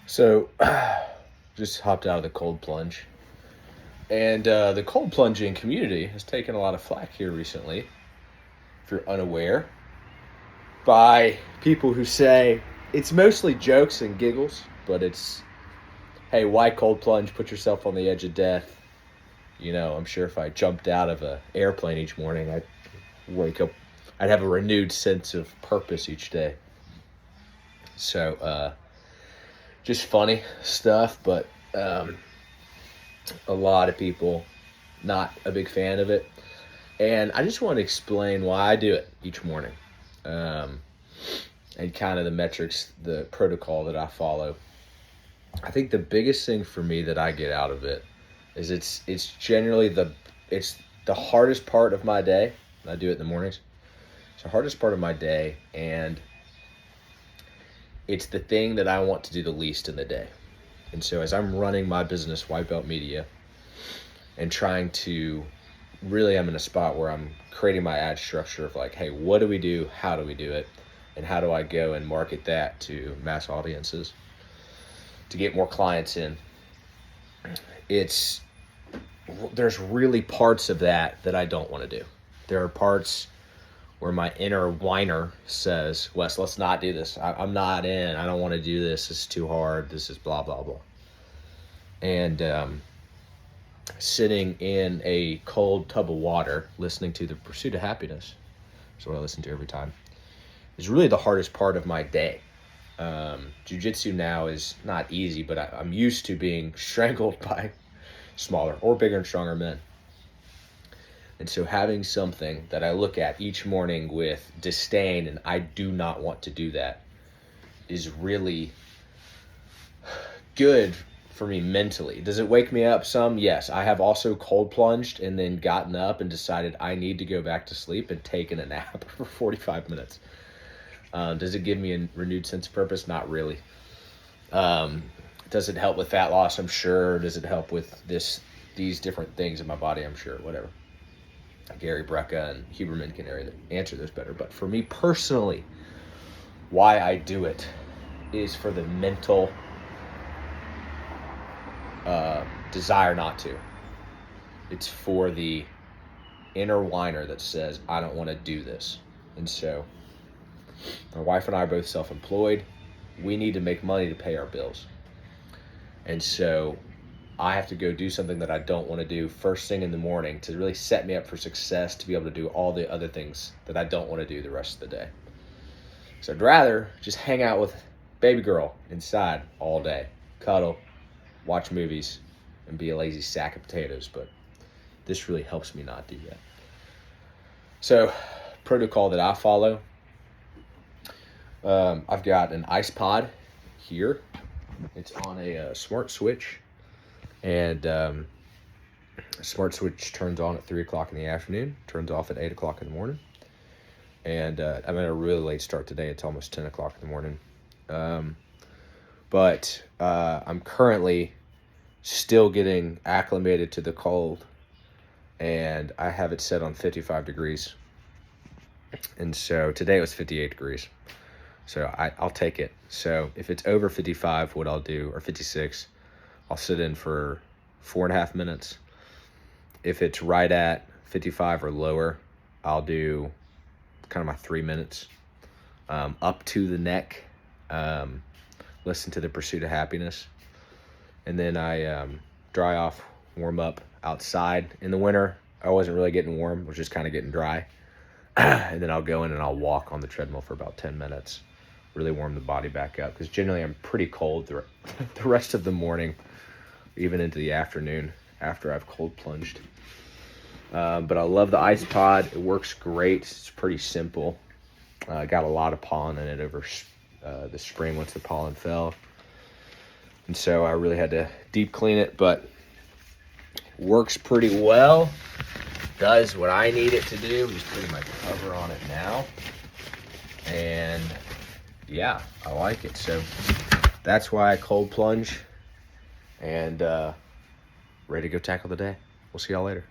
So, just hopped out of the cold plunge. And the cold plunging community has taken a lot of flack here recently, if you're unaware, by people who say it's mostly jokes and giggles, but it's, hey, why cold plunge? Put yourself on the edge of death. You know, I'm sure if I jumped out of an airplane each morning, I'd wake up, I'd have a renewed sense of purpose each day. So, just funny stuff, but a lot of people not a big fan of it. And I just want to explain why I do it each morning, and kind of the metrics, the protocol that I follow. I think the biggest thing for me that I get out of it is it's generally the hardest part of my day. I do it in the mornings. It's the hardest part of my day, and it's the thing that I want to do the least in the day. And so as I'm running my business, White Belt Media, and trying to really, I'm in a spot where I'm creating my ad structure of like, hey, what do we do? How do we do it? And how do I go and market that to mass audiences to get more clients in? There's really parts of that I don't want to do. There are parts where my inner whiner says, Wes, let's not do this. I'm not in. I don't want to do this. This is too hard. This is blah, blah, blah. And sitting in a cold tub of water, listening to The Pursuit of Happiness, is what I listen to every time, is really the hardest part of my day. Jiu-Jitsu now is not easy, but I'm used to being strangled by smaller or bigger and stronger men. And so having something that I look at each morning with disdain, and I do not want to do that, is really good for me mentally. Does it wake me up some? Yes. I have also cold plunged and then gotten up and decided I need to go back to sleep and taken a nap for 45 minutes. Does it give me a renewed sense of purpose? Not really. Does it help with fat loss? I'm sure. Does it help with these different things in my body? I'm sure. Whatever. Gary Brecka and Huberman can answer this better. But for me personally, why I do it is for the mental desire not to. It's for the inner whiner that says, I don't want to do this. And so my wife and I are both self-employed. We need to make money to pay our bills. And so I have to go do something that I don't want to do first thing in the morning to really set me up for success, to be able to do all the other things that I don't want to do the rest of the day. So I'd rather just hang out with baby girl inside all day, cuddle, watch movies, and be a lazy sack of potatoes. But this really helps me not do that. So protocol that I follow, I've got an ice pod here. It's on a smart switch. And smart switch turns on at 3 o'clock in the afternoon, turns off at 8 o'clock in the morning. And I'm at a really late start today. It's almost 10 o'clock in the morning. But I'm currently still getting acclimated to the cold. And I have it set on 55 degrees. And so today it was 58 degrees. So I'll take it. So if it's over 55, what I'll do, or 56, I'll sit in for 4.5 minutes. If it's right at 55 or lower, I'll do kind of my 3 minutes. Up to the neck, listen to The Pursuit of Happiness. And then I dry off, warm up outside. In the winter, I wasn't really getting warm, was just kind of getting dry. And then I'll go in and I'll walk on the treadmill for about 10 minutes. Really warm the body back up. Because generally I'm pretty cold the rest of the morning, even into the afternoon after I've cold plunged. But I love the ice pod. It works great. It's pretty simple. Got a lot of pollen in it over the spring once the pollen fell. And so I really had to deep clean it, but works pretty well. Does what I need it to do. Just putting my cover on it now. And yeah, I like it. So that's why I cold plunge. And ready to go tackle the day. We'll see y'all later.